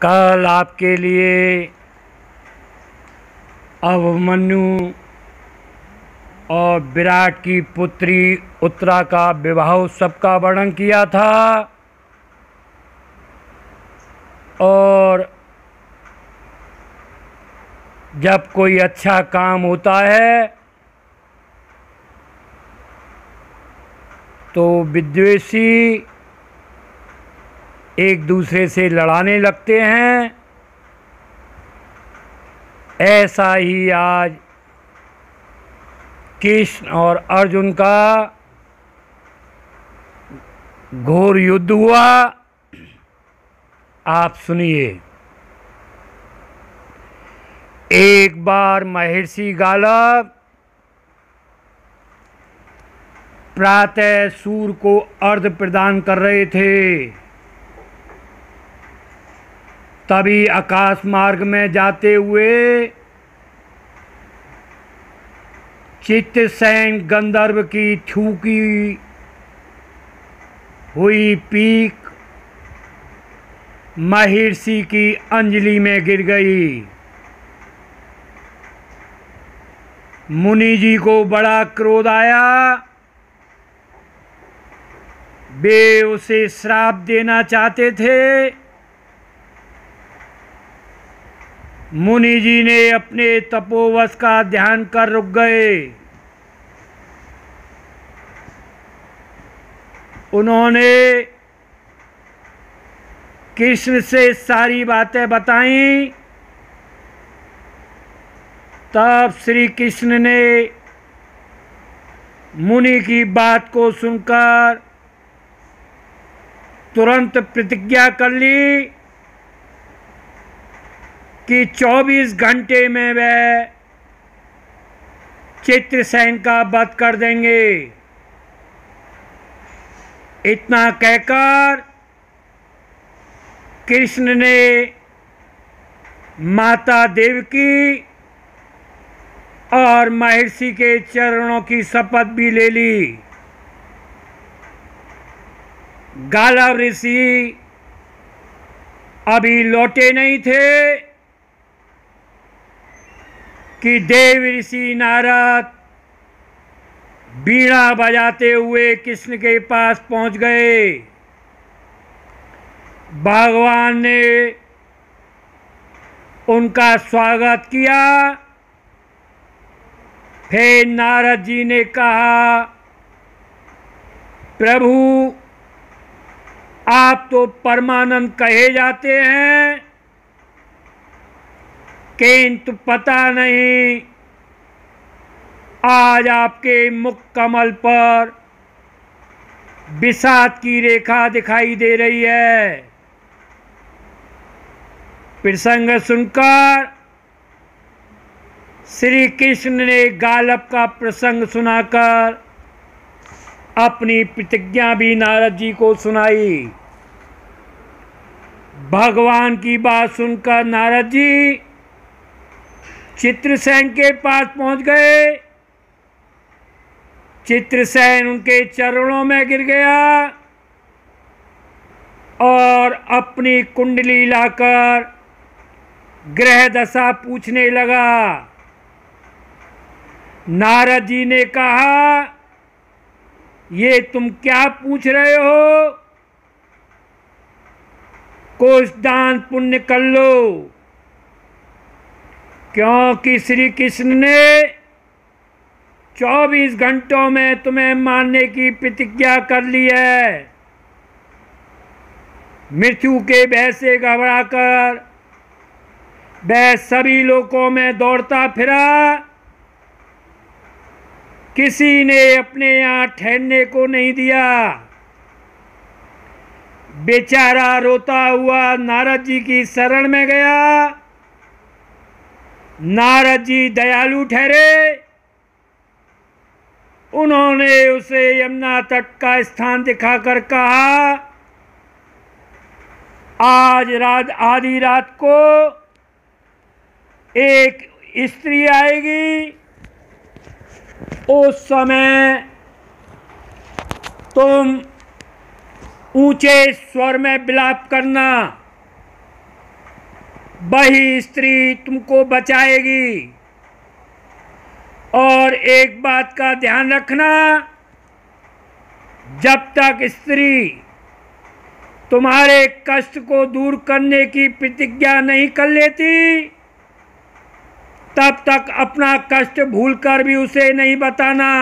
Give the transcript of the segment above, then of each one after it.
कल आपके लिए अभिमन्यु और विराट की पुत्री उत्तरा का विवाह उत्सव का वर्णन किया था। और जब कोई अच्छा काम होता है तो विद्वेषी एक दूसरे से लड़ाने लगते हैं। ऐसा ही आज कृष्ण और अर्जुन का घोर युद्ध हुआ। आप सुनिए। एक बार महर्षि गालव प्रातः सूर्य को अर्घ्य प्रदान कर रहे थे। तभी आकाश मार्ग में जाते हुए चित्रसेन गंधर्व की थूकी हुई पीक महर्षि की अंजलि में गिर गई। मुनि जी को बड़ा क्रोध आया। वे उसे श्राप देना चाहते थे। मुनि जी ने अपने तपोवश का ध्यान कर रुक गए। उन्होंने कृष्ण से सारी बातें बताईं। तब श्री कृष्ण ने मुनि की बात को सुनकर तुरंत प्रतिज्ञा कर ली कि 24 घंटे में वह चित्रसेन का वध कर देंगे। इतना कहकर कृष्ण ने माता देवकी और महर्षि के चरणों की शपथ भी ले ली। गालव ऋषि अभी लौटे नहीं थे कि देव ऋषि नारद बीड़ा बजाते हुए कृष्ण के पास पहुंच गए। भगवान ने उनका स्वागत किया। फिर नारद जी ने कहा, प्रभु आप तो परमानंद कहे जाते हैं, किंतु पता नहीं आज आपके मुख कमल पर विषाद की रेखा दिखाई दे रही है। प्रसंग सुनकर श्री कृष्ण ने गालव का प्रसंग सुनाकर अपनी प्रतिज्ञा भी नारद जी को सुनाई। भगवान की बात सुनकर नारद जी चित्रसेन के पास पहुंच गए। चित्रसेन उनके चरणों में गिर गया और अपनी कुंडली लाकर ग्रह दशा पूछने लगा। नारद जी ने कहा, ये तुम क्या पूछ रहे हो? कुछ दान पुण्य कर लो, क्योंकि श्री कृष्ण ने 24 घंटों में तुम्हें मारने की प्रतिज्ञा कर ली है। मृत्यु के भय से घबराकर वह सभी लोकों में दौड़ता फिरा। किसी ने अपने यहाँ ठहरने को नहीं दिया। बेचारा रोता हुआ नारद जी की शरण में गया। नारद जी दयालु ठहरे। उन्होंने उसे यमुना तट का स्थान दिखाकर कहा, आज आधी रात को एक स्त्री आएगी। उस समय तुम ऊंचे स्वर में विलाप करना। वही स्त्री तुमको बचाएगी। और एक बात का ध्यान रखना, जब तक स्त्री तुम्हारे कष्ट को दूर करने की प्रतिज्ञा नहीं कर लेती, तब तक अपना कष्ट भूलकर भी उसे नहीं बताना।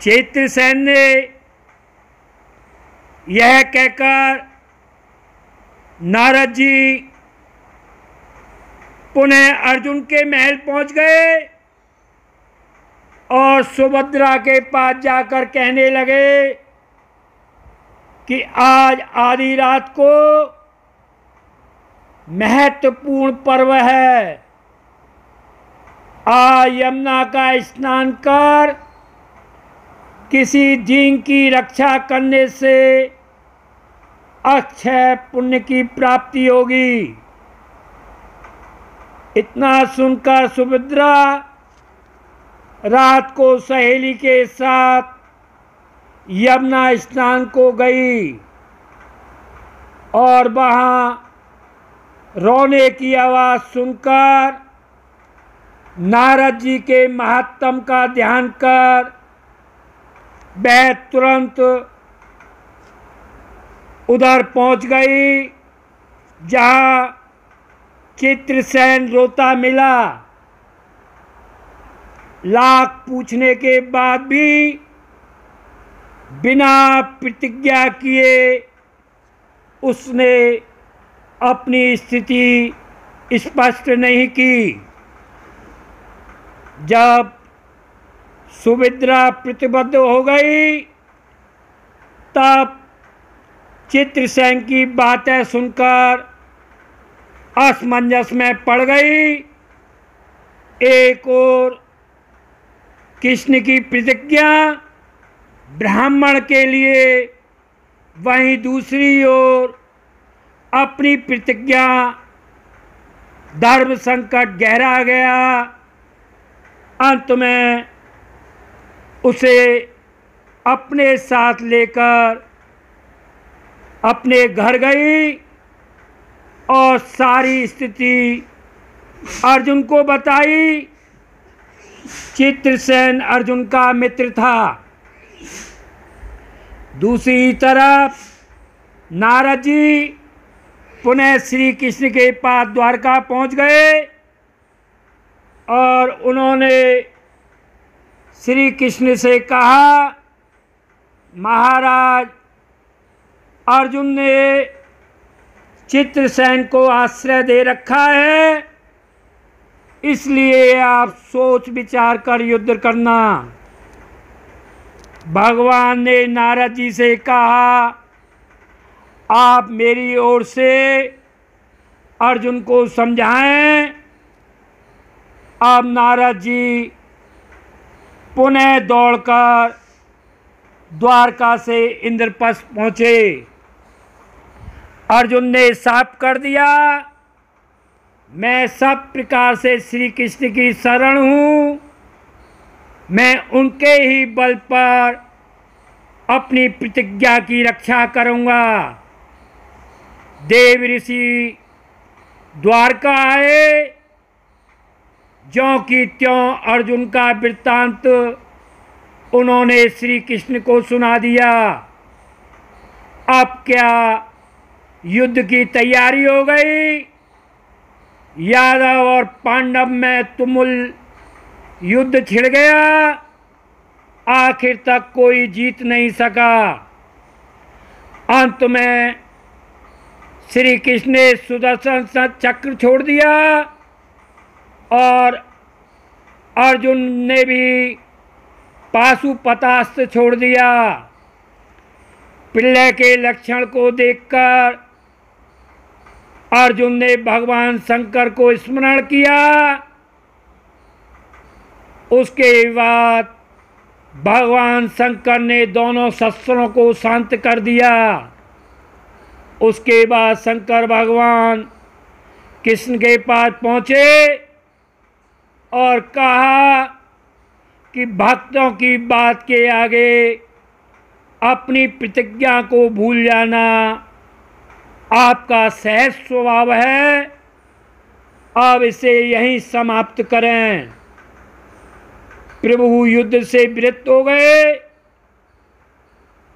चित्रसेन ने यह कहकर नारद जी पुनः अर्जुन के महल पहुंच गए और सुभद्रा के पास जाकर कहने लगे कि आज आधी रात को महत्वपूर्ण पर्व है। आज यमुना का स्नान कर किसी जीव की रक्षा करने से अक्षय पुण्य की प्राप्ति होगी। इतना सुनकर सुभद्रा रात को सहेली के साथ यमुना स्नान को गई और वहाँ रोने की आवाज़ सुनकर नारद जी के महात्म का ध्यान कर वह तुरंत उधर पहुंच गई जहाँ चित्रसेन रोता मिला। लाख पूछने के बाद भी बिना प्रतिज्ञा किए उसने अपनी स्थिति स्पष्ट नहीं की। जब सुभद्रा प्रतिबद्ध हो गई तब चित्रसेन की बातें सुनकर असमंजस में पड़ गई। एक और कृष्ण की प्रतिज्ञा ब्राह्मण के लिए, वहीं दूसरी ओर अपनी प्रतिज्ञा धर्म संकट गहरा गया। अंत में उसे अपने साथ लेकर अपने घर गई और सारी स्थिति अर्जुन को बताई। चित्रसेन अर्जुन का मित्र था। दूसरी तरफ नारद जी पुनः श्री कृष्ण के पास द्वारका पहुंच गए और उन्होंने श्री कृष्ण से कहा, महाराज अर्जुन ने चित्रसेन को आश्रय दे रखा है, इसलिए आप सोच विचार कर युद्ध करना। भगवान ने नारद जी से कहा, आप मेरी ओर से अर्जुन को समझाएं। अब नारद जी पुनः दौड़कर द्वारका से इंद्रप्रस्थ पहुँचे। अर्जुन ने साफ कर दिया, मैं सब प्रकार से श्री कृष्ण की शरण हूँ। मैं उनके ही बल पर अपनी प्रतिज्ञा की रक्षा करूँगा। देव ऋषि द्वारका आए, ज्यों की त्यों अर्जुन का वृत्तांत उन्होंने श्री कृष्ण को सुना दिया। अब क्या युद्ध की तैयारी हो गई। यादव और पांडव में तुमुल युद्ध छिड़ गया। आखिर तक कोई जीत नहीं सका। अंत में श्री कृष्ण ने सुदर्शन चक्र छोड़ दिया और अर्जुन ने भी पाशुपतास्त्र छोड़ दिया। प्रलय के लक्षण को देखकर अर्जुन ने भगवान शंकर को स्मरण किया। उसके बाद भगवान शंकर ने दोनों शस्त्रों को शांत कर दिया। उसके बाद शंकर भगवान कृष्ण के पास पहुँचे और कहा कि भक्तों की बात के आगे अपनी प्रतिज्ञा को भूल जाना आपका सहज स्वभाव है, अब इसे यहीं समाप्त करें। प्रभु युद्ध से विरत हो गए।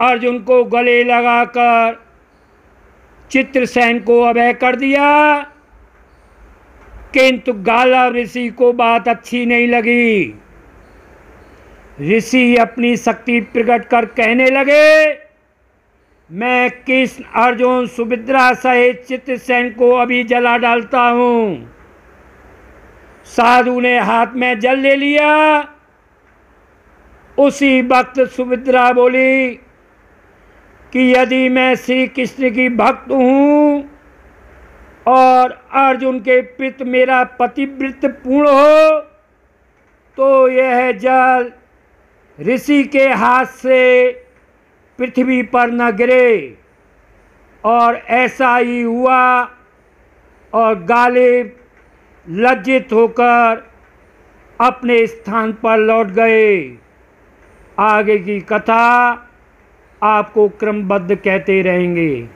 अर्जुन को गले लगाकर चित्रसेन को अभय कर दिया, किंतु गालव ऋषि को बात अच्छी नहीं लगी। ऋषि अपनी शक्ति प्रकट कर कहने लगे, मैं कृष्ण, अर्जुन, सुभद्रा सहित चित्रसेन को अभी जला डालता हूं। साधु ने हाथ में जल ले लिया। उसी वक्त सुभद्रा बोली कि यदि मैं श्री कृष्ण की भक्त हूं और अर्जुन के प्रति मेरा पतिव्रत पूर्ण हो, तो यह जल ऋषि के हाथ से पृथ्वी पर न गिरे। और ऐसा ही हुआ, और गालिब लज्जित होकर अपने स्थान पर लौट गए। आगे की कथा आपको क्रमबद्ध कहते रहेंगे।